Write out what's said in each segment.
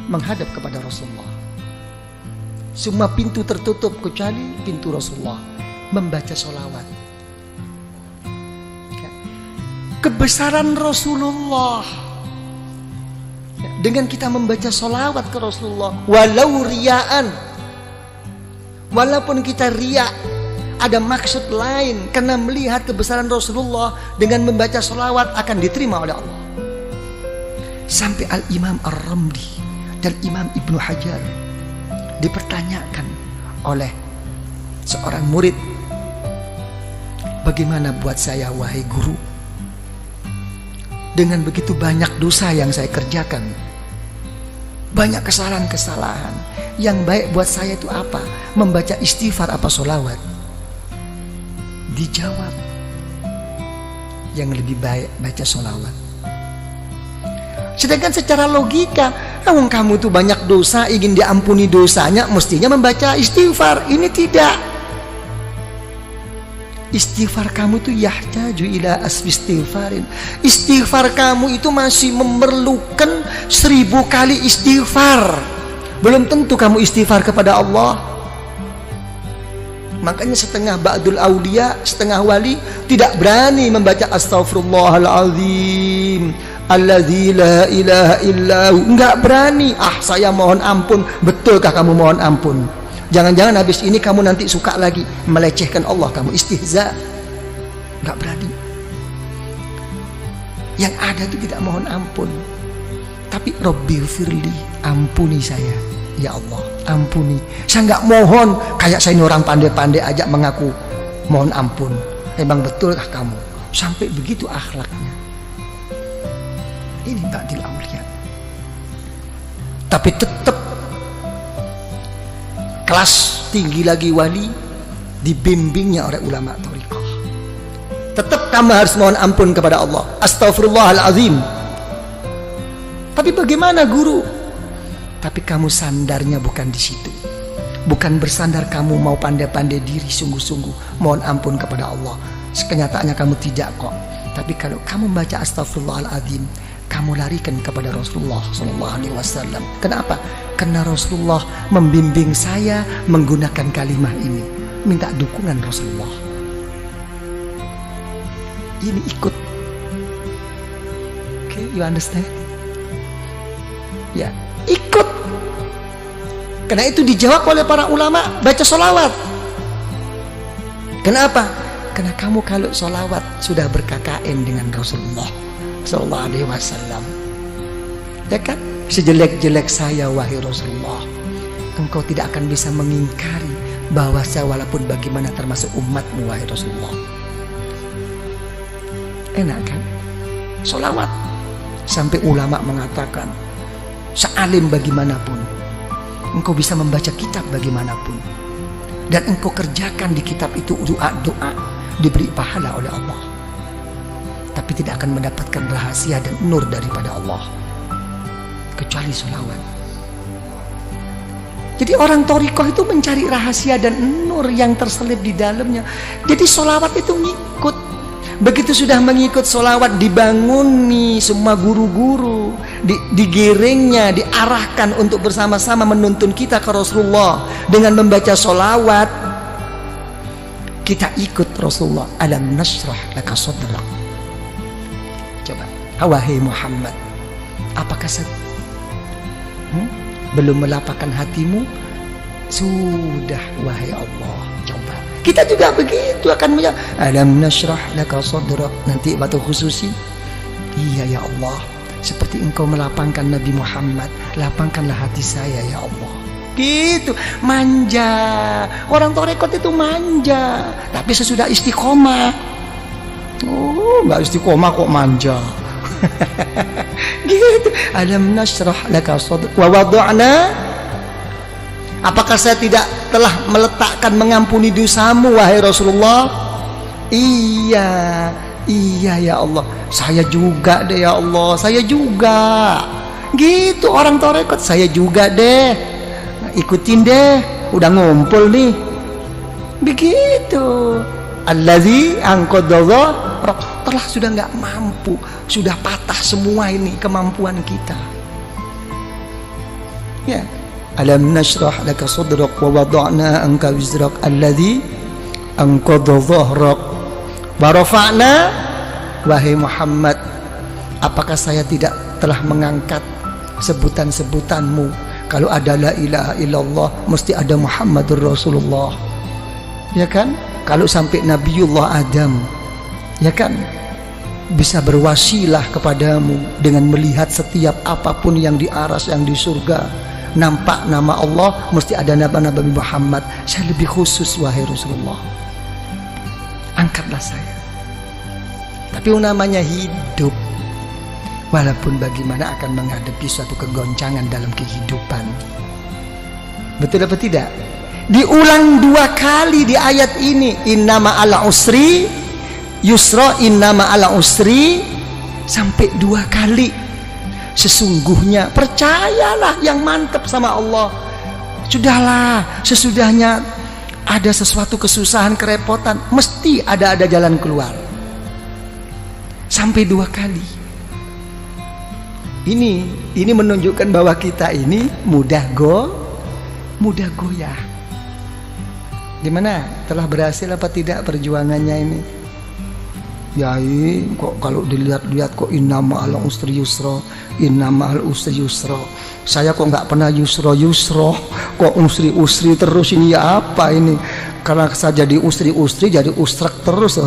menghadap kepada Rasulullah. Semua pintu tertutup kecuali pintu Rasulullah, membaca sholawat. Kebesaran Rasulullah dengan kita membaca sholawat ke Rasulullah, walau riaan, walaupun kita riak, ada maksud lain karena melihat kebesaran Rasulullah, dengan membaca sholawat akan diterima oleh Allah. Sampai Al-Imam Ar-Ramli dan Imam Ibnu Hajar dipertanyakan oleh seorang murid, bagaimana buat saya wahai guru, dengan begitu banyak dosa yang saya kerjakan, banyak kesalahan-kesalahan, yang baik buat saya itu apa? Membaca istighfar apa sholawat? Dijawab, yang lebih baik baca sholawat. Sedangkan secara logika, kamu tuh banyak dosa, ingin diampuni dosanya, mestinya membaca istighfar. Ini tidak. Istighfar kamu tuh yahtaju ila asfi istighfarin. Istighfar kamu itu masih memerlukan 1000 kali istighfar. Belum tentu kamu istighfar kepada Allah. Makanya setengah ba'dul aulia, setengah wali tidak berani membaca astaghfirullahaladzim alladzi la ilaha illahu. Enggak berani. Saya mohon ampun. Betulkah kamu mohon ampun? Jangan-jangan habis ini kamu nanti suka lagi melecehkan Allah, kamu istihza. Enggak berani. Yang ada itu tidak mohon ampun, tapi Rabbighfirli, ampuni saya ya Allah, ampuni. Saya enggak mohon, kayak saya ini orang pandai-pandai aja mengaku mohon ampun. Memang betulkah kamu? Sampai begitu akhlaknya. Ini ba'dil aulia. Tapi tetap kelas tinggi lagi wali, dibimbingnya oleh ulama thariqah. Tetap kamu harus mohon ampun kepada Allah, astaghfirullahalazim. Tapi bagaimana guru? Tapi kamu sandarnya bukan di situ. Bukan bersandar kamu mau pandai-pandai diri sungguh-sungguh mohon ampun kepada Allah. Kenyataannya kamu tidak kok. Tapi kalau kamu baca astaghfirullahalazim, kamu larikan kepada Rasulullah SAW. Kenapa? Karena Rasulullah membimbing saya menggunakan kalimah ini. Minta dukungan Rasulullah. Ini ikut. Okay, you understand? Ya, ikut. Karena itu dijawab oleh para ulama, baca sholawat. Kenapa? Karena kamu kalau sholawat sudah berKKN dengan Rasulullah Sallallahu Alaihi Wasallam. Ya kan? Sejelek-jelek saya wahai Rasulullah, engkau tidak akan bisa mengingkari bahwa saya walaupun bagaimana termasuk umatmu wahai Rasulullah. Enak kan? Sholawat. Sampai ulama mengatakan, sealim bagaimanapun, engkau bisa membaca kitab bagaimanapun, dan engkau kerjakan di kitab itu doa-doa, diberi pahala oleh Allah, tapi tidak akan mendapatkan rahasia dan nur daripada Allah kecuali sholawat. Jadi orang thariqah itu mencari rahasia dan nur yang terselip di dalamnya. Jadi sholawat itu ngikut. Begitu sudah mengikut sholawat, dibanguni semua guru-guru, digiringnya, diarahkan untuk bersama-sama menuntun kita ke Rasulullah dengan membaca sholawat. Kita ikut Rasulullah. Alam nashrah laka sadrak. Coba, wahai Muhammad, apakah belum melapangkan hatimu? Sudah wahai Allah. Coba kita juga begitu akan menjawab, alam nashrah laka sadrak. Nanti batu khususi, iya ya Allah, seperti engkau melapangkan Nabi Muhammad, lapangkanlah hati saya ya Allah. Gitu, manja. Orang thariqat itu manja, tapi sesudah istiqomah, nggak istiqomah kok manja. Gitu. Alam nashrah laka sadrak wa wada'na. Apakah saya tidak telah meletakkan mengampuni dosamu wahai Rasulullah? Iya ya Allah, saya juga deh ya Allah, saya juga. Gitu orang thariqat, saya juga deh, ikutin deh, udah ngumpul nih. Begitu. Allazi anqadha, telah sudah nggak mampu, sudah patah semua ini kemampuan kita. Ya, alam nashrah laka sadrak wa wada'na anka wizrak alladhi anqadha dhahrak wa rafa'na. Wahai Muhammad, apakah saya tidak telah mengangkat sebutan-sebutanmu? Kalau ada la ilaha illallah mesti ada Muhammadur Rasulullah, ya kan? Kalau sampai Nabiullah Adam, ya kan, bisa berwasilah kepadamu dengan melihat setiap apapun yang di aras, yang di surga, nampak nama Allah, mesti ada nama Nabi Muhammad. Saya lebih khusus wahai Rasulullah, angkatlah saya. Tapi namanya hidup, walaupun bagaimana akan menghadapi suatu kegoncangan dalam kehidupan. Betul apa tidak? Diulang 2 kali di ayat ini, innama ala usri yusra, innama ala usri, sampai 2 kali. Sesungguhnya, percayalah yang mantap sama Allah. Sudahlah, sesudahnya ada sesuatu kesusahan, kerepotan, mesti ada jalan keluar. Sampai 2 kali. Ini menunjukkan bahwa kita ini mudah goyah. Gimana? Telah berhasil apa tidak perjuangannya ini? Yai, kok kalau dilihat-lihat kok innama al usri yusra, innama al usri yusra. Saya kok nggak pernah yusra, kok usri terus ini, ya apa ini? Karena saya jadi usri jadi usrak terus.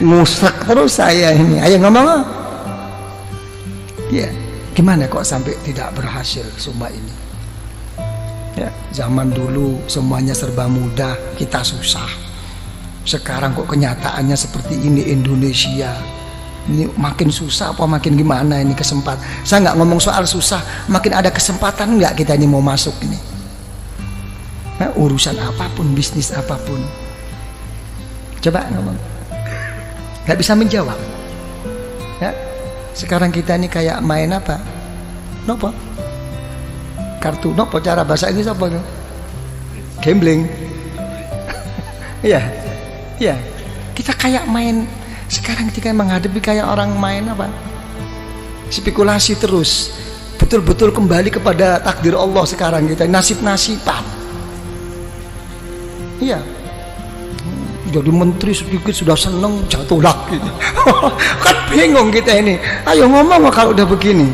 Ngusrak terus saya ini. Ayo ngomong. Ya, gimana kok sampai tidak berhasil semua ini? Ya, zaman dulu semuanya serba mudah, kita susah. Sekarang kok kenyataannya seperti ini Indonesia. Ini makin susah apa makin gimana ini kesempatan? Saya nggak ngomong soal susah, makin ada kesempatan nggak kita ini mau masuk ini? Nah, urusan apapun, bisnis apapun. Coba ngomong. Nggak bisa menjawab. Ya, sekarang kita ini kayak main apa? Nopo? Kartu nopo, cara bahasa Inggris apa? Gambling. Iya. Iya. Kita kayak main. Sekarang kita menghadapi kayak orang main apa? Spekulasi terus. Betul-betul kembali kepada takdir Allah sekarang kita. Nasib-nasiban. Iya. Jadi menteri sedikit sudah seneng, jatuh lagi. Kan bingung kita ini. Ayo ngomong kalau udah begini.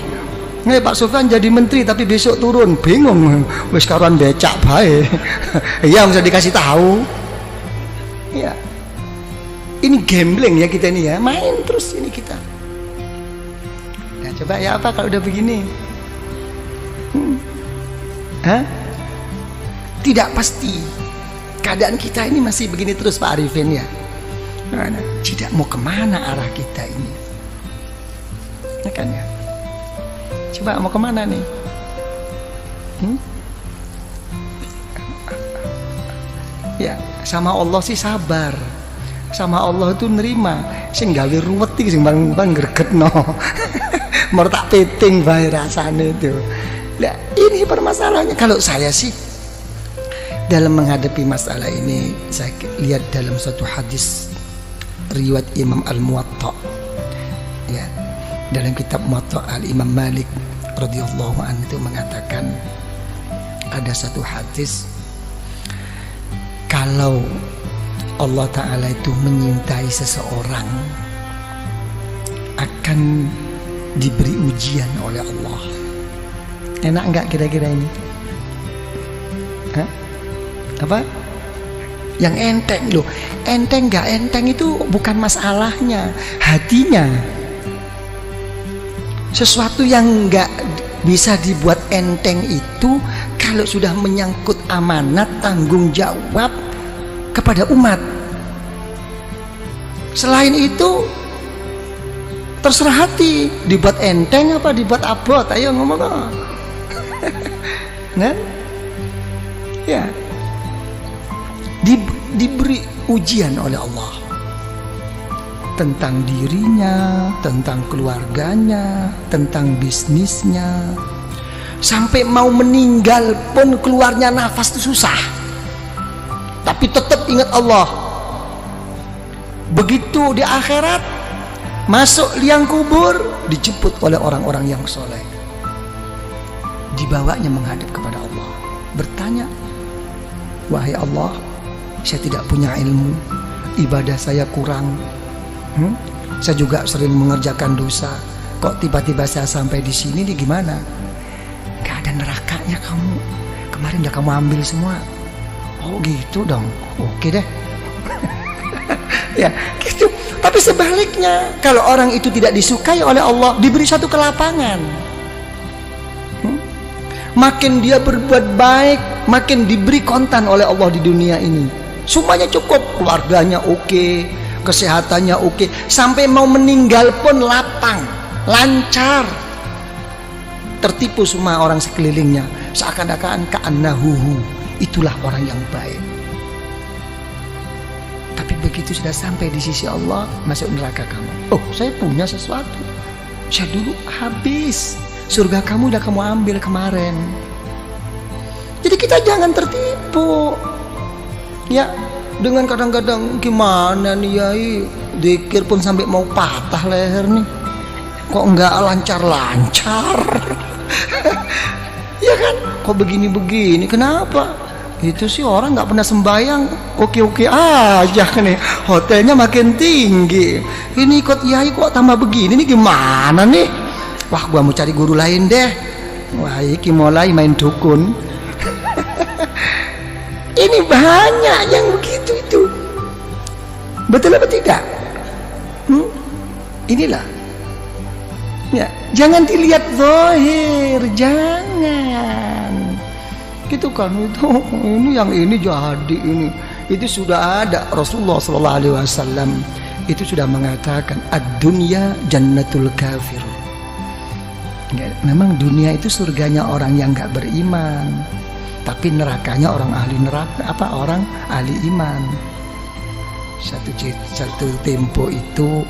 Nih Pak Sofyan jadi menteri tapi besok turun, bingung. Wis karuan becak bae. Iya, bisa dikasih tahu. Iya. Ini gambling ya kita ini ya, main terus ini kita. Nah, coba ya apa kalau udah begini? Hah? Tidak pasti. Keadaan kita ini masih begini terus Pak Arifin ya. Nah, tidak mau kemana arah kita ini? Ya kan ya? Coba mau kemana nih? Ya, sama Allah sih sabar. Sama Allah itu nerima. Sing gawe ruwet iki sing bang gregetno. Mau tak peting bae rasane itu. Nah, ini permasalahannya. Kalau saya sih dalam menghadapi masalah ini, saya lihat dalam suatu hadis riwayat Imam Al-Muwatta, ya, dalam kitab Muwatta Al-Imam Malik radhiyallahu anhu itu mengatakan ada satu hadis, kalau Allah Ta'ala itu menyintai seseorang akan diberi ujian oleh Allah. Enak enggak kira-kira ini? Hah? Apa? Yang enteng loh. Enteng gak enteng itu bukan masalahnya, hatinya. Sesuatu yang gak bisa dibuat enteng itu kalau sudah menyangkut amanat, tanggung jawab kepada umat. Selain itu terserah hati, dibuat enteng apa dibuat abot. Ayo ngomong. Nah, ya, diberi ujian oleh Allah tentang dirinya, tentang keluarganya, tentang bisnisnya, sampai mau meninggal pun keluarnya nafas itu susah, tapi tetap ingat Allah. Begitu di akhirat masuk liang kubur, dijemput oleh orang-orang yang soleh. dibawanya menghadap kepada Allah, bertanya, wahai Allah, saya tidak punya ilmu, ibadah saya kurang, saya juga sering mengerjakan dosa, kok tiba-tiba saya sampai di sini nih, gimana? Gak ada nerakanya kamu, kemarin udah kamu ambil semua. Oh gitu dong, oke deh. Ya gitu. Tapi sebaliknya, kalau orang itu tidak disukai oleh Allah, diberi satu kelapangan, makin dia berbuat baik, makin diberi kontan oleh Allah di dunia ini. Semuanya cukup, keluarganya oke, kesehatannya oke, sampai mau meninggal pun lapang, lancar. Tertipu semua orang sekelilingnya, seakan-akan ka'annahuhu, itulah orang yang baik. Tapi begitu sudah sampai di sisi Allah, masuk neraka kamu. Oh, saya punya sesuatu, saya dulu habis, surga kamu udah kamu ambil kemarin. Jadi kita jangan tertipu ya, dengan kadang-kadang gimana nih yai, zikir pun sampai mau patah leher nih, kok enggak lancar-lancar. Ya kan, kok begini-begini, kenapa? Itu sih orang nggak pernah sembahyang, oke-oke aja nih, hotelnya makin tinggi, ini ikut yai kok tambah begini nih, gimana nih? Wah, gua mau cari guru lain deh. Wah, iki mulai main dukun. Ini banyak yang begitu itu. Betul apa tidak? Inilah. Ya, jangan dilihat zahir, jangan. Gitu kan, itu ini yang ini jadi ini. Itu sudah ada, Rasulullah SAW itu sudah mengatakan ad-dunya jannatul kafir. Ya, memang dunia itu surganya orang yang nggak beriman, tapi nerakanya orang ahli neraka, orang ahli iman. Satu tempo itu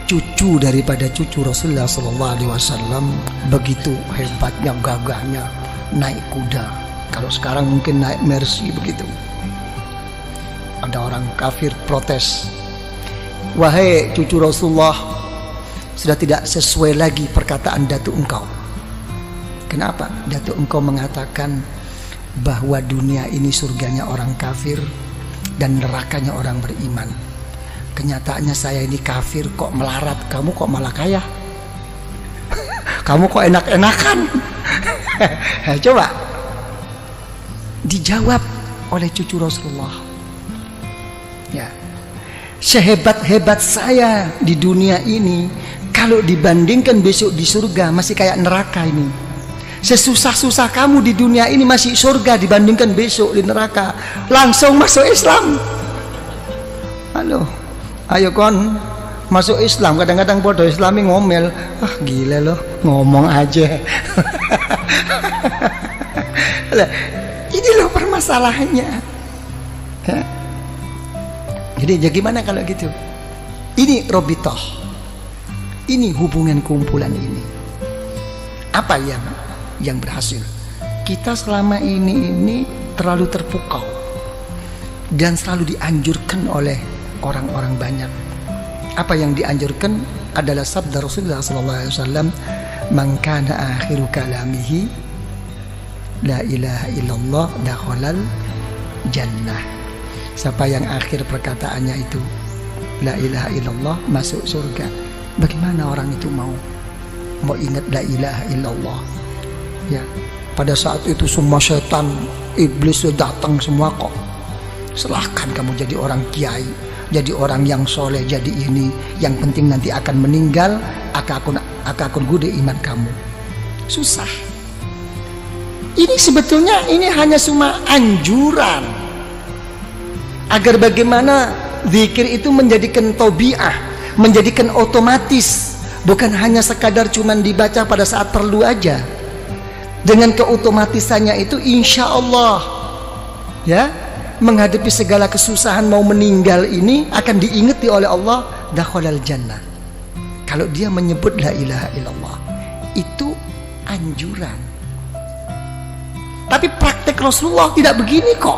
cucu daripada cucu Rasulullah SAW begitu hebatnya, gagahnya, naik kuda. Kalau sekarang mungkin naik Mercy begitu. Ada orang kafir protes, wahai cucu Rasulullah, sudah tidak sesuai lagi perkataan datuk engkau. Kenapa? Datuk engkau mengatakan bahwa dunia ini surganya orang kafir dan nerakanya orang beriman. Kenyataannya saya ini kafir kok melarat, kamu kok malah kaya. Kamu kok enak-enakan. Coba dijawab oleh cucu Rasulullah. Ya, sehebat-hebat saya di dunia ini, kalau dibandingkan besok di surga masih kayak neraka ini. Sesusah-susah kamu di dunia ini masih surga dibandingkan besok di neraka. Langsung masuk Islam. Halo, ayo kon masuk Islam. Kadang-kadang bodoh Islami ngomel, ah gila loh, ngomong aja. Ini loh permasalahannya. Jadi ya gimana kalau gitu? Ini robitoh, ini hubungan kumpulan ini. Apa yang berhasil? Kita selama ini terlalu terpukau dan selalu dianjurkan oleh orang-orang banyak. Apa yang dianjurkan adalah sabda Rasulullah SAW, man kana akhiru kalamihi la ilaha illallah dakhalal jannah. Siapa yang akhir perkataannya itu la ilaha illallah, masuk surga. Bagaimana orang itu mau ingat la ilaha illallah? Ya, pada saat itu semua setan, iblis sudah datang semua kok. Silahkan kamu jadi orang kiai, jadi orang yang soleh, jadi ini. Yang penting nanti akan meninggal, akan gude iman kamu. Susah. Ini sebetulnya ini hanya cuma anjuran agar bagaimana zikir itu menjadikan tabiah, menjadikan otomatis, bukan hanya sekadar cuman dibaca pada saat perlu aja. Dengan keotomatisannya itu insya Allah ya, menghadapi segala kesusahan mau meninggal ini akan diingati oleh Allah, dakhalal jannah. Kalau dia menyebut la ilaha illallah, itu anjuran. Tapi praktek Rasulullah tidak begini kok.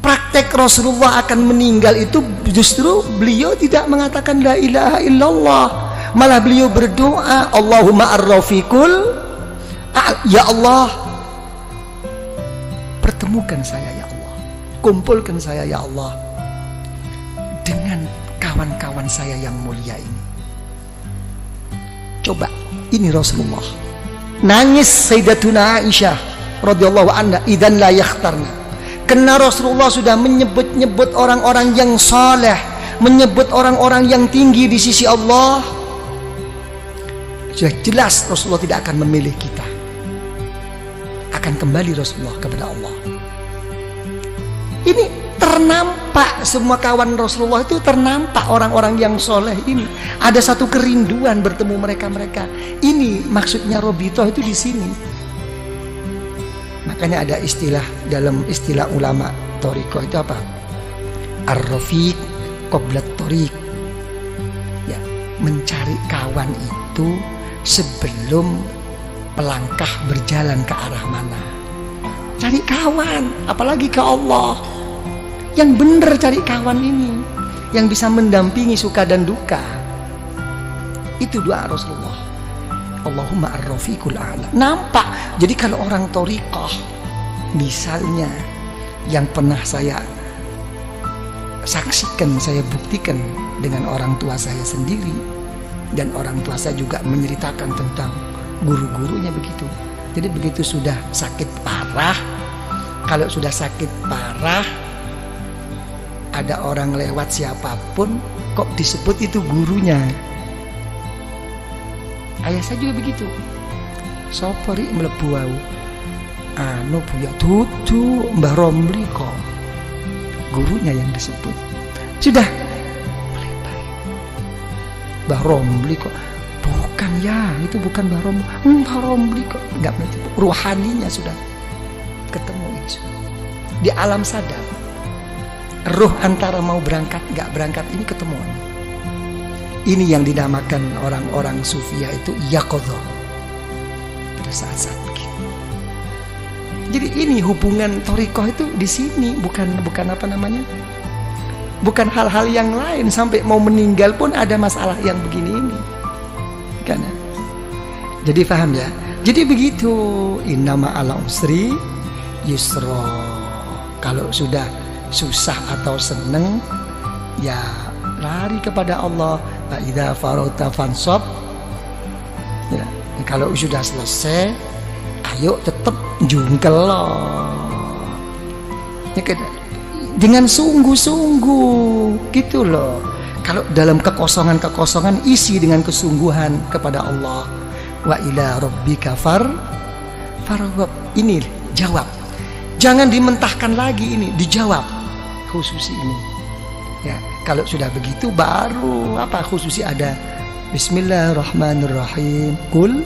Praktek Rasulullah akan meninggal itu justru beliau tidak mengatakan la ilaha illallah, malah beliau berdoa Allahumma arrafiqul Ya Allah, pertemukan saya ya Allah, kumpulkan saya ya Allah dengan kawan-kawan saya yang mulia ini. Coba, ini Rasulullah nangis Sayyidatuna Aisyah radhiyallahu anha, idzan la yakhtarna, karena Rasulullah sudah menyebut-nyebut orang-orang yang saleh, menyebut orang-orang yang tinggi di sisi Allah. Sudah jelas Rasulullah tidak akan memilih kita, akan kembali Rasulullah kepada Allah. Ini ternampak, semua kawan Rasulullah itu ternampak orang-orang yang soleh ini. Ada satu kerinduan bertemu mereka-mereka. Ini maksudnya Robitoh itu di sini. Makanya ada istilah, dalam istilah ulama Thariqah itu apa? Ar-rafiq qablat thariq. Ya, mencari kawan itu sebelum pelangkah berjalan ke arah mana. Cari kawan, apalagi ke Allah. Yang benar cari kawan ini, yang bisa mendampingi suka dan duka. Itu doa Rasulullah. Allahumma ar-rafiqul a'la. Nampak. Jadi kalau orang thariqah, misalnya yang pernah saya saksikan, saya buktikan dengan orang tua saya sendiri, dan orang tua saya juga menceritakan tentang guru-gurunya begitu. Jadi begitu sudah sakit parah, kalau sudah sakit parah, ada orang lewat siapapun kok disebut itu gurunya. Ayah saya juga begitu. Sopori mlebu wau. Anu punya tutu Mbah Romli kok. Gurunya yang disebut. Sudah. Mbah Romli kok. Bukan ya, itu bukan Mbah Romli. Mbah Romli kok. Enggak berarti. Ruhaninya sudah ketemu itu. Di alam sadar. Ruh antara mau berangkat nggak berangkat ini ketemuan. Ini yang dinamakan orang-orang sufia itu yaqadha. Pada saat-saat begini. Jadi ini hubungan thariqah itu di sini, bukan apa namanya? Bukan hal-hal yang lain, sampai mau meninggal pun ada masalah yang begini ini. Karena jadi paham ya? Jadi begitu, innama ala usri yusra. Kalau sudah susah atau seneng, ya lari kepada Allah. Fa idza faragta fansab. Ya, kalau sudah selesai, ayo tetap jungkel ya, dengan sungguh-sungguh gitu loh. Kalau dalam kekosongan isi dengan kesungguhan kepada Allah. Wa ila rabbika farghab. Ini jawab. Jangan dimentahkan lagi, ini dijawab khususi ini. Ya, kalau sudah begitu baru apa khususi ada Bismillahirrahmanirrahim. Kul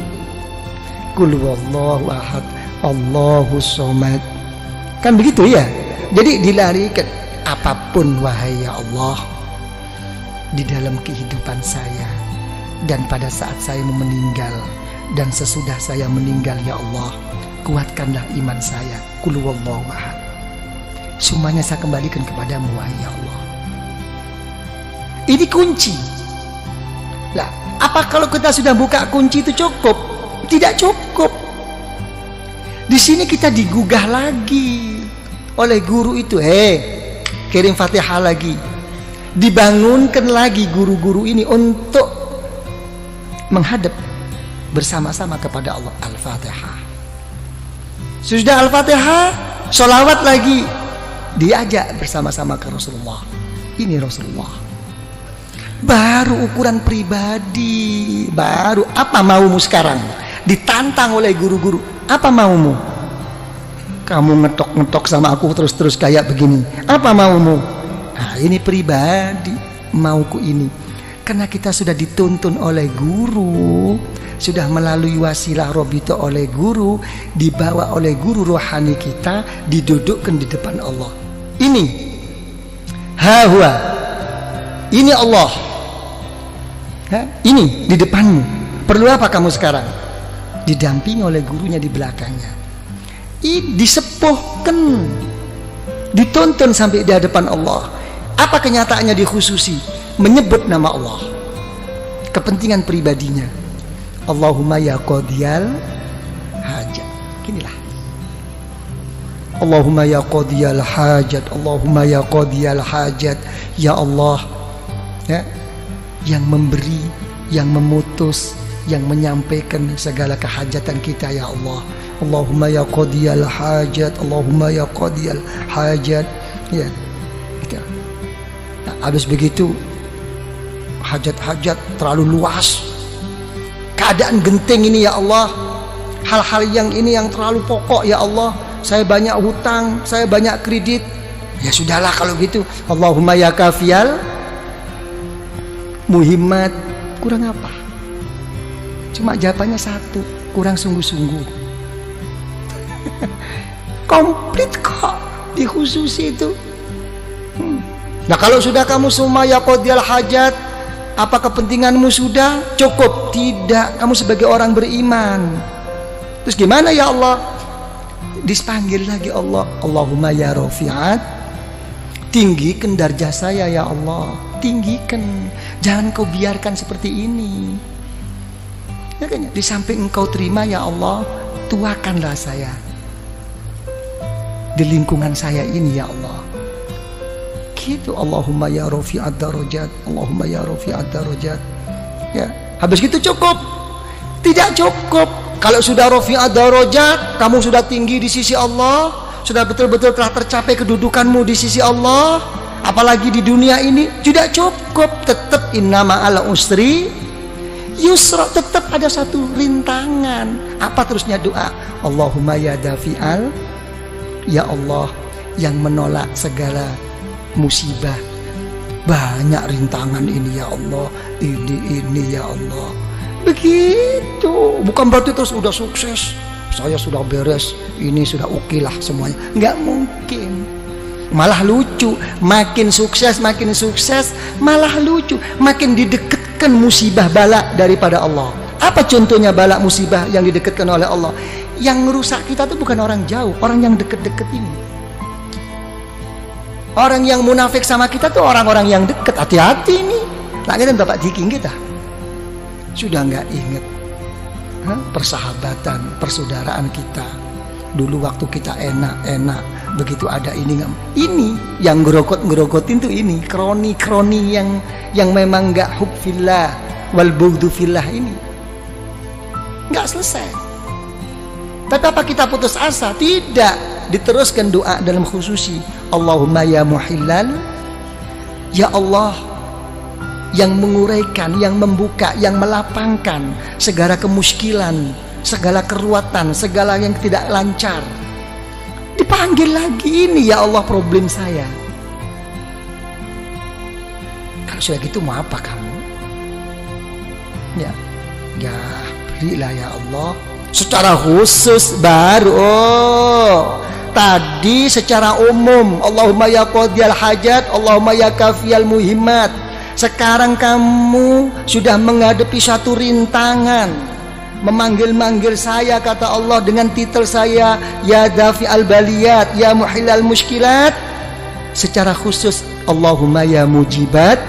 wallahu ahad, Allahus somad. Kan begitu ya. Jadi dilarikan apapun wahai ya Allah di dalam kehidupan saya dan pada saat saya mau meninggal dan sesudah saya meninggal ya Allah, kuatkanlah iman saya. Kul wallahu ahad. Semuanya saya kembalikan kepadamu wahai ya Allah. Ini kunci. Lah, apa kalau kita sudah buka kunci itu cukup? Tidak cukup. Di sini kita digugah lagi oleh guru itu. Kirim Fatihah lagi. Dibangunkan lagi guru-guru ini untuk menghadap bersama-sama kepada Allah. Al-Fatihah. Sudah Al-Fatihah, sholawat lagi. Diajak bersama-sama ke Rasulullah. Ini Rasulullah. Baru ukuran pribadi. Baru apa maumu sekarang? Ditantang oleh guru-guru. Apa maumu? Kamu ngetok-ngetok sama aku terus-terus kayak begini. Apa maumu? Nah, ini pribadi. Mauku ini. Karena kita sudah dituntun oleh guru, sudah melalui wasilah Robito oleh guru, dibawa oleh guru rohani kita, didudukkan di depan Allah. Ini hawa. Ini Allah. Ini di depanmu. Perlu apa kamu sekarang? Didampingi oleh gurunya di belakangnya. Disepuhkan, dituntun sampai di hadapan Allah. Apa kenyataannya dikhususi? Menyebut nama Allah. Kepentingan pribadinya. Allahumma ya qadiyal hajat. Inilah. Allahumma ya qadiyal hajat, Allahumma ya qadiyal hajat. Ya Allah, ya, yang memberi, yang memutus, yang menyampaikan segala kehajatan kita, ya Allah. Allahumma ya qadiyal hajat, Allahumma ya qadiyal hajat. Ya, gitu. Nah, habis begitu hajat-hajat terlalu luas, keadaan genting ini, ya Allah, hal-hal yang ini yang terlalu pokok, ya Allah. Saya banyak hutang, saya banyak kredit. Ya sudahlah kalau gitu. Allahumma ya kafiyal muhimmat. Kurang apa? Cuma jawabannya satu, kurang sungguh-sungguh. Komplit kok di khusus itu. Nah kalau sudah kamu semua ya qadiyal hajat, apa kepentinganmu sudah cukup? Tidak, kamu sebagai orang beriman. Terus gimana ya Allah? Dipanggil lagi Allah. Allahumma ya rafi'at, tinggikan darjah saya ya Allah, tinggikan, jangan kau biarkan seperti ini. Ya kan? Di samping engkau terima ya Allah, tuakanlah saya di lingkungan saya ini ya Allah. Gitu. Allahumma ya rafi'at darajat, Allahumma ya rafi'at darajat. Ya, habis gitu cukup? Tidak cukup. Kalau sudah rafi'at darajat, kamu sudah tinggi di sisi Allah, sudah betul-betul telah tercapai kedudukanmu di sisi Allah, apalagi di dunia ini, tidak cukup. Tetap innama ala usri yusra, tetap ada satu rintangan. Apa terusnya doa? Allahumma ya dafi'al, ya Allah yang menolak segala musibah. Banyak rintangan ini ya Allah, ini ya Allah. Begitu. Bukan berarti terus udah sukses, saya sudah beres, ini sudah oke lah semuanya. Nggak mungkin. Malah lucu, makin sukses malah lucu, makin didekatkan musibah bala daripada Allah. Apa contohnya bala musibah yang didekatkan oleh Allah? Yang merusak kita itu bukan orang jauh, orang yang deket-deket ini. Orang yang munafik sama kita tuh orang-orang yang deket. Hati-hati nih. Lagi dan Bapak Diking kita sudah nggak inget persahabatan, persaudaraan kita dulu waktu kita enak-enak, begitu ada ini yang ngerokot-ngerokotin tuh ini kroni yang memang nggak hub fillah wal bughdu fillah, ini nggak selesai. Tapi apa kita putus asa? Tidak, diteruskan doa dalam khususi. Allahumma ya muhillal, ya Allah yang menguraikan, yang membuka, yang melapangkan segala kemuskilan, segala keruatan, segala yang tidak lancar. Dipanggil lagi, ini ya Allah problem saya. Kalau sudah gitu mau apa kamu? Ya berilah ya Allah. Secara khusus baru. Tadi secara umum, Allahumma ya qadiyal hajat, Allahumma ya kafiyal muhimmat. Sekarang kamu sudah menghadapi satu rintangan, memanggil-manggil saya, kata Allah, dengan titel saya ya dafi al baliyat, ya muhilal muskilat. Secara khusus Allahumma ya mujibat.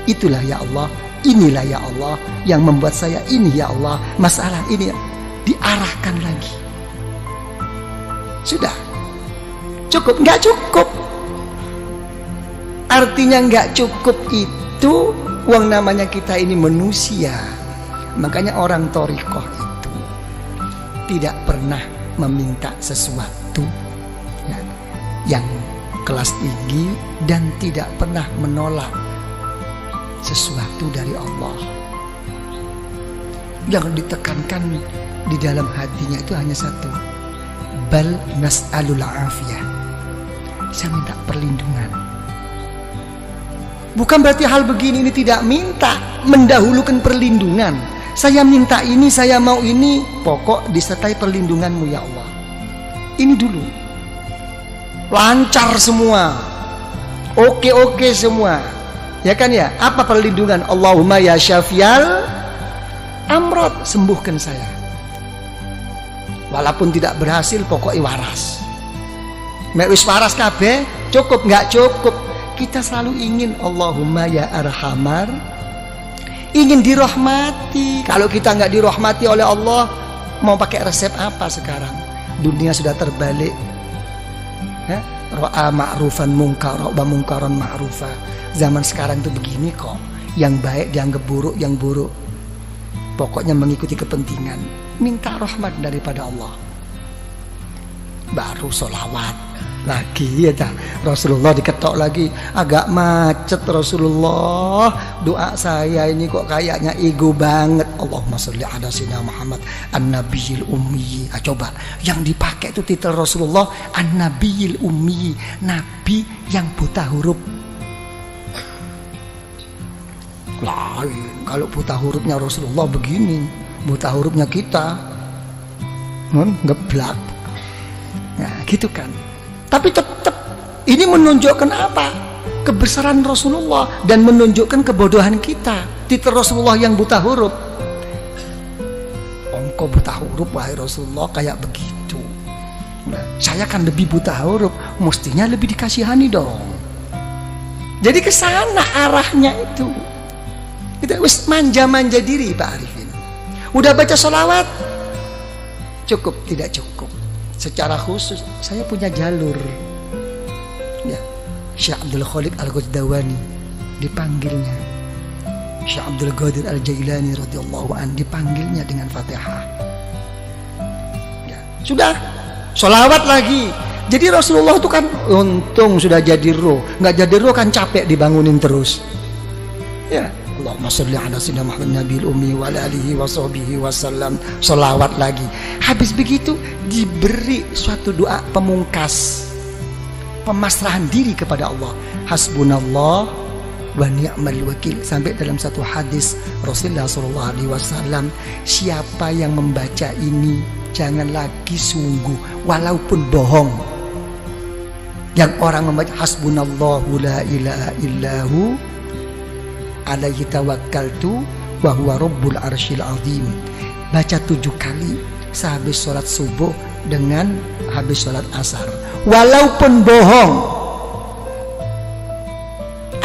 Itulah ya Allah, inilah ya Allah yang membuat saya ini ya Allah, masalah ini diarahkan lagi. Sudah cukup? Nggak cukup. Artinya nggak cukup itu uang, namanya kita ini manusia. Makanya orang thariqah itu tidak pernah meminta sesuatu yang kelas tinggi dan tidak pernah menolak sesuatu dari Allah. Yang ditekankan di dalam hatinya itu hanya satu, bal nas'alul afiyah, saya minta perlindungan. Bukan berarti hal begini ini tidak minta, mendahulukan perlindungan. Saya minta ini, saya mau ini, pokok disertai perlindunganmu ya Allah. Ini dulu. Lancar semua, oke semua, ya kan ya? Apa perlindungan? Allahumma ya syafial amrod, sembuhkan saya. Walaupun tidak berhasil, pokoknya waras. Mek wis waras kabeh, cukup nggak cukup? Kita selalu ingin Allahumma ya arhamar, ingin dirahmati. Kalau kita nggak dirahmati oleh Allah, Mau pakai resep apa sekarang? Dunia sudah terbalik. Ra'a ma'rufan munkar, ra'a mungkaran ma'rufa. Zaman sekarang tuh begini kok. Yang baik dianggap buruk, yang buruk pokoknya mengikuti kepentingan. Minta rahmat daripada Allah, baru sholawat lagi ya dah. Rasulullah diketok lagi, agak macet Rasulullah. Doa saya ini kok kayaknya ego banget. Allahumma sholli ala sayyidina Muhammad an-nabiyil ummi. Coba yang dipakai itu titel Rasulullah an-nabiyil ummi, nabi yang buta huruf. Lain kalau buta hurufnya Rasulullah begini, buta hurufnya kita ngeblak. Nah gitu kan. Tapi tetap ini menunjukkan apa? Kebesaran Rasulullah dan menunjukkan kebodohan kita. Titel Rasulullah yang buta huruf. Engkau buta huruf wahai Rasulullah kayak begitu. Nah, saya kan lebih buta huruf, mestinya lebih dikasihani dong. Jadi ke sana arahnya itu. Kita wis manja-manja diri Pak Arifin. Udah baca sholawat? Cukup, tidak cukup. Secara khusus saya punya jalur. Ya, Syekh Abdul Khaliq Al-Ghazdawani dipanggilnya. Syekh Abdul Qadir Al-Jailani radhiyallahu an dipanggilnya dengan Fatihah. Ya, sudah sholawat lagi. Jadi Rasulullah itu kan untung sudah jadi roh. Nggak jadi roh kan capek dibangunin terus. Ya, Allahumma sholli ala sayyidina Muhammad nabiyil ummi wa ala alihi wa sahbihi wasallam. Sholawat lagi. Habis begitu diberi suatu doa pemungkas, pemasrahan diri kepada Allah. Hasbunallah wa ni'mal wakil. Sampai dalam satu hadis Rasulullah SAW, siapa yang membaca ini jangan lagi sungguh walaupun bohong. Yang orang membaca hasbunallahu la ilaha illahu alaihi tawakkaltu wa huwa rabbul arsyil azim. Baca 7 kali sehabis sholat subuh dengan habis sholat asar. Walaupun bohong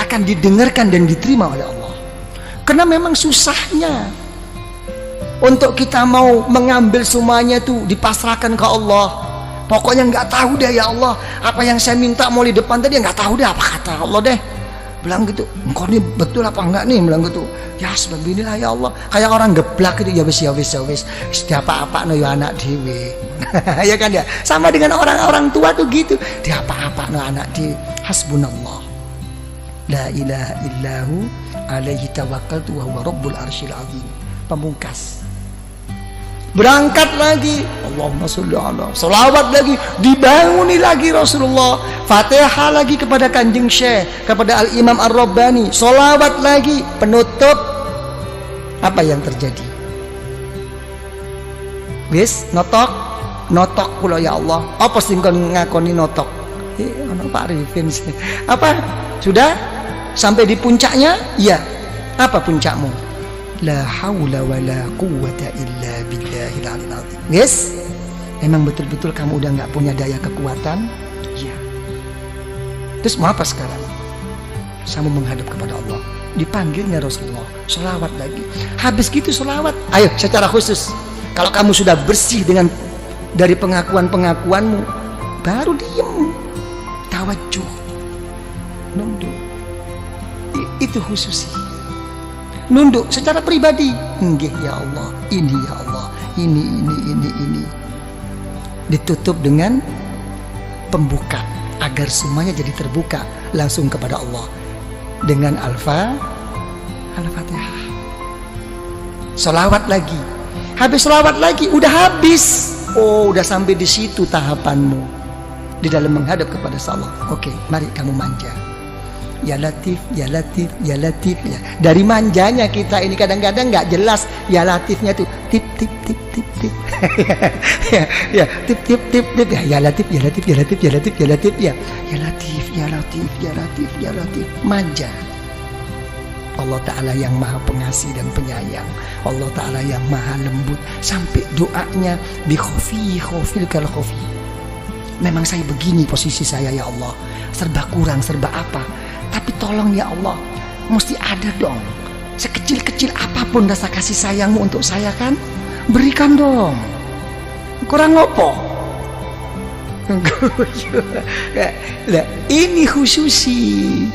akan didengarkan dan diterima oleh Allah. Karena memang susahnya untuk kita mau mengambil semuanya itu dipasrahkan ke Allah. Pokoknya nggak tahu deh ya Allah, apa yang saya minta mau di depan tadi nggak tahu deh apa kata Allah deh. Bilang gitu, engkau ini betul apa enggak nih? Bilang gitu, ya sebab inilah ya Allah. Kayak orang geblak gitu, ya wis. Setiap apa no ya anak dewe. Ya kan ya. Sama dengan orang-orang tua tuh gitu. Dia apa no anak dewe. Hasbunallah. La ilaha illahu alaihi tawakkaltu wa huwa rabbul arsyil azim. Pemungkas. Berangkat lagi, Allahumma sholli ala, sholawat lagi, dibanguni lagi Rasulullah, Fatihah lagi kepada Kanjeng Syekh, kepada Al-Imam Ar-Rabbani, sholawat lagi, penutup. Apa yang terjadi? Wis notok kula ya Allah. Apa sing kon ngakoni notok? Ono Pak Arifin. Apa? Sudah sampai di puncaknya? Iya. Apa puncakmu? La haula wa la quwwata illa billahil aliyil azim. Yes? Memang betul-betul kamu udah gak punya daya kekuatan? Iya. Terus mau apa sekarang? Kamu menghadap kepada Allah. Dipanggilnya Rasulullah, sholawat lagi. Habis gitu sholawat, ayo secara khusus. Kalau kamu sudah bersih dengan dari pengakuan-pengakuanmu, baru diem, tawajuh, nunduk. Itu khususi. Nunduk secara pribadi. Nggih ya Allah, ini ya Allah, ini. Ditutup dengan pembuka agar semuanya jadi terbuka langsung kepada Allah dengan Al-Fatihah. Sholawat lagi. Habis sholawat lagi, udah habis. Oh, udah sampai di situ tahapanmu di dalam menghadap kepada Allah. Oke, mari kamu manja. Ya Latif, ya Latif, ya Latif ya. Dari manjanya kita ini kadang-kadang nggak jelas ya Latifnya tuh tip tip tip tip tip. ya tip tip tip tip ya Latif, ya Latif, ya Latif, ya Latif, ya Latif ya. Ya Latif, ya Latif, ya Latif, ya Latif. Manja. Allah Ta'ala yang maha pengasih dan penyayang. Allah Ta'ala yang maha lembut. Sampai doanya bi khofil kal khofi. Memang saya begini posisi saya ya Allah, serba kurang, serba apa. Tapi tolong ya Allah, mesti ada dong. Sekecil-kecil apapun rasa kasih sayangmu untuk saya kan, berikan dong. Kurang ngopo? Lah, ini khususi.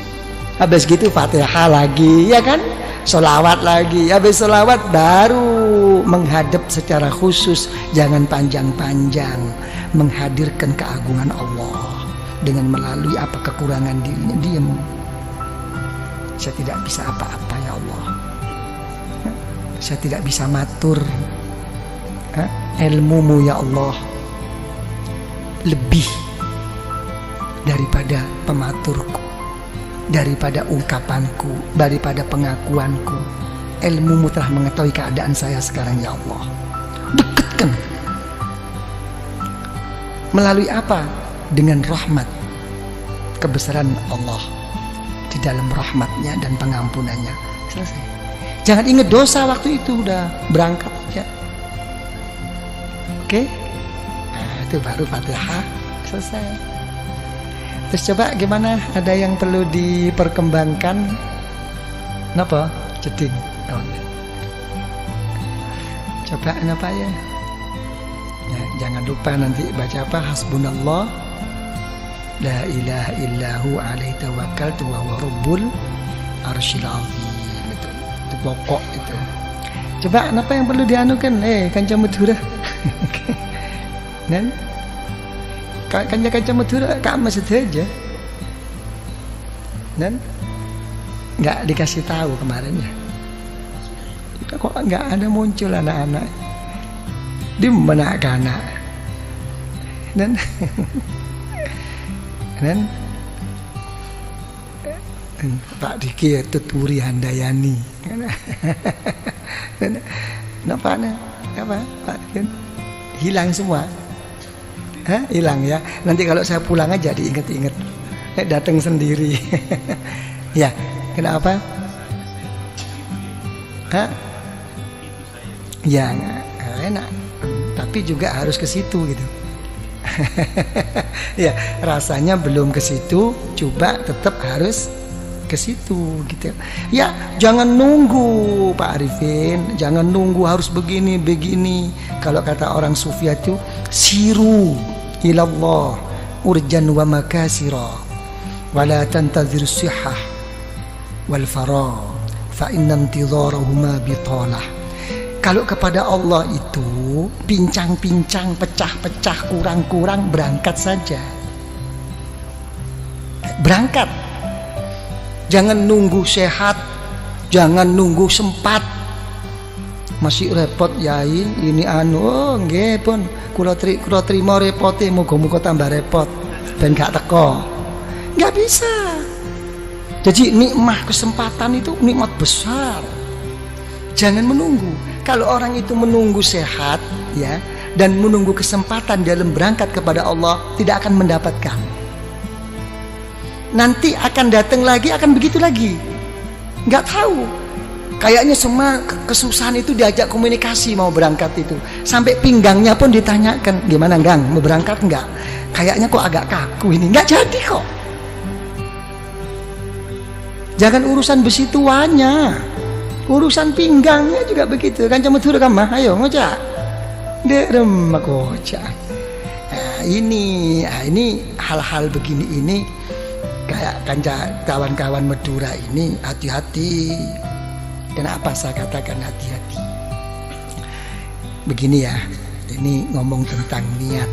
Habis gitu Fatihah lagi, ya kan? Sholawat lagi. Habis sholawat baru menghadap secara khusus, jangan panjang-panjang, menghadirkan keagungan Allah dengan melalui apa kekurangan dirinya. Diam. Saya tidak bisa apa-apa ya Allah. Saya tidak bisa matur. Ilmumu ya Allah lebih daripada pematurku, daripada ungkapanku, daripada pengakuanku. Ilmumu telah mengetahui keadaan saya sekarang ya Allah. Dekatkan. Melalui apa? Dengan rahmat, kebesaran Allah di dalam rahmatnya dan pengampunannya. Selesai. Jangan ingat dosa waktu itu, udah berangkat aja. Oke? Nah, itu baru Fatihah selesai. Terus coba gimana? Ada yang perlu diperkembangkan? Kenapa? Jeding. Oh, ya. Coba kenapa ya? Ya, jangan lupa nanti baca apa? Hasbunallah la ilaha illahu alaihi tawakkaltu wa huwa rabbul arsyil azim. Itu pokok itu. Coba apa yang perlu dianukan? Kanca Madura. Dan kanca Madura kamu saja. Dan nggak dikasih tahu kemarin ya. Kok nggak ada muncul anak-anak di mana anak dan Pak Diki tuturi Handayani. Kenapa Pak? Hilang semua. Hilang ya. Nanti kalau saya pulang aja diinget-inget. Datang sendiri. Ya, kenapa? Ya enak. Tapi juga harus ke situ gitu. Ya, rasanya belum ke situ, coba tetap harus ke situ gitu. Ya, jangan nunggu Pak Arifin, jangan nunggu harus begini. Kalau kata orang sufi itu siru ilallah urjan wa makasira wala tantazir sihah wal farah fa inna intidharahuma bitalah. Kalau kepada Allah itu pincang-pincang, pecah-pecah, kurang-kurang, berangkat saja. Berangkat. Jangan nunggu sehat, jangan nunggu sempat. Masih repot yai, ini nggih pun kula trimo repote, muga-muga tambah repot ben gak teko. Gak bisa. Jadi nikmat kesempatan itu nikmat besar. Jangan menunggu. Kalau orang itu menunggu sehat ya dan menunggu kesempatan dalam berangkat kepada Allah, tidak akan mendapatkan. Nanti akan datang lagi, akan begitu lagi. Nggak tahu. Kayaknya semua kesusahan itu diajak komunikasi mau berangkat itu. Sampai pinggangnya pun ditanyakan, gimana Gang, mau berangkat nggak? Kayaknya kok agak kaku ini. Nggak jadi kok. Jangan urusan besi tuanya. Urusan pinggangnya juga begitu. Kan cuma turun kamah, ayo ngocak. Dek remak ngocak. Nah, ini hal-hal begini ini kayak kawan-kawan Madura ini hati-hati. Kenapa saya katakan hati-hati? Begini ya, ini ngomong tentang niat.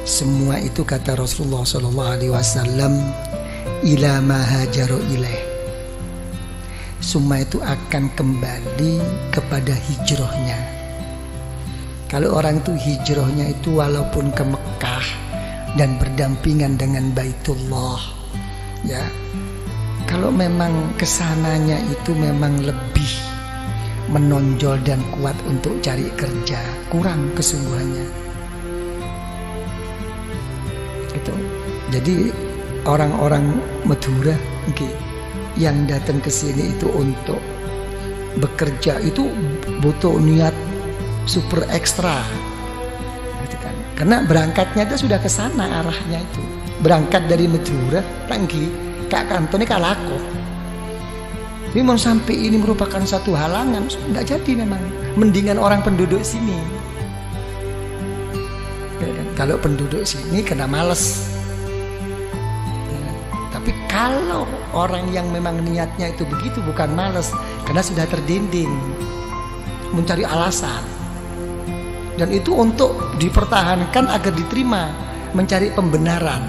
Semua itu kata Rasulullah SAW, ila ma hajaru ilaih. Semua itu akan kembali kepada hijrahnya. Kalau orang itu hijrahnya itu walaupun ke Mekah dan berdampingan dengan Baitullah, ya, kalau memang kesananya itu memang lebih menonjol dan kuat untuk cari kerja, kurang kesungguhannya. Gitu. Jadi orang-orang Madura, yang datang ke sini itu untuk bekerja itu butuh niat super ekstra, karena berangkatnya itu sudah ke sana arahnya itu. Berangkat dari Madura, lagi kak kantone kalako. Tapi mau sampai ini merupakan satu halangan, nggak jadi memang. Mendingan orang penduduk sini. Kalau penduduk sini kena males. Tapi kalau orang yang memang niatnya itu begitu, bukan males, karena sudah terdinding mencari alasan, dan itu untuk dipertahankan agar diterima, mencari pembenaran.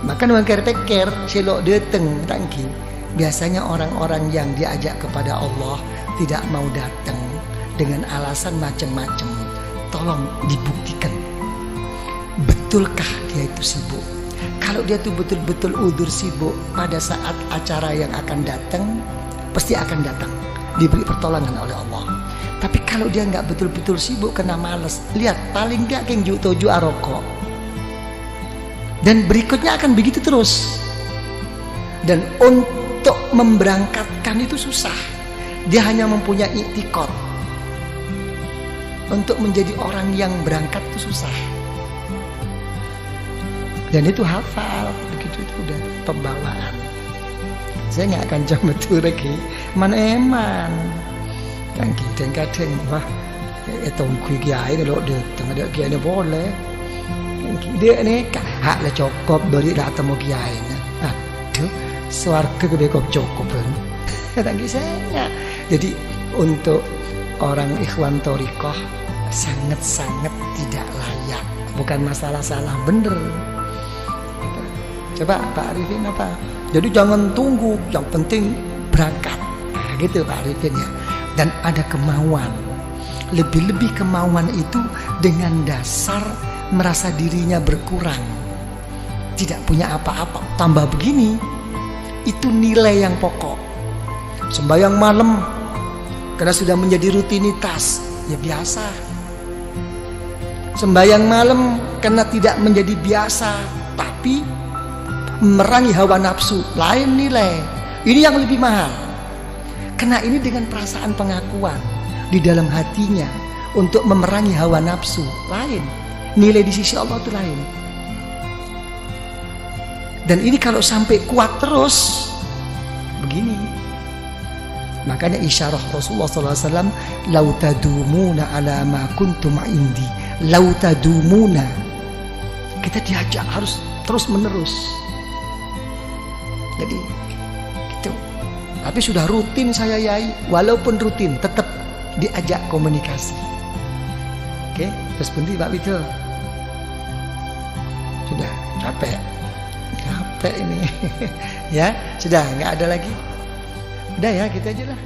Maka orang pikir selok dateng tangki. Biasanya orang-orang yang diajak kepada Allah tidak mau datang dengan alasan macam-macam. Tolong dibuktikan, betulkah dia itu sibuk? Kalau dia tuh betul-betul udzur sibuk pada saat acara yang akan datang, pasti akan datang, diberi pertolongan oleh Allah. Tapi kalau dia nggak betul-betul sibuk kena males, lihat paling nggak kengju toju aroko. Dan berikutnya akan begitu terus. Dan untuk memberangkatkan itu susah. Dia hanya mempunyai i'tikad. Untuk menjadi orang yang berangkat itu susah. Dan itu hafal, begitu itu udah pembawaan. Saya nggak akan coba betul lagi, man eman, kan kadang-kadang wah, tongkui kiai ini loh datang ada kiai ini boleh, dia ini hak lah cukup beri datang mau kiai ini, aduh, suarga gede kok cukup kan, tangki saya. Jadi untuk orang ikhwan thoriqah sangat-sangat tidak layak, bukan masalah salah bener. Coba Pak Arifin apa? Jadi jangan tunggu, yang penting berangkat. Nah, gitu Pak Arifin ya. Dan ada kemauan. Lebih-lebih kemauan itu dengan dasar merasa dirinya berkurang. Tidak punya apa-apa. Tambah begini, itu nilai yang pokok. Sembahyang malam, karena sudah menjadi rutinitas, ya biasa. Sembahyang malam karena tidak menjadi biasa, tapi memerangi hawa nafsu, lain nilai. Ini yang lebih mahal. Karena ini dengan perasaan pengakuan di dalam hatinya untuk memerangi hawa nafsu, lain. Nilai di sisi Allah itu lain. Dan ini kalau sampai kuat terus begini. Makanya isyarah Rasulullah SAW, lau tadumuna ala ma kuntum indi, lau tadumuna. Kita diajak harus terus menerus. Jadi gitu. Tapi sudah rutin saya yai, walaupun rutin tetap diajak komunikasi. Oke, terus pundi Pak Wito? Sudah capek ini. Ya, sudah nggak ada lagi. Udah ya, gitu aja lah.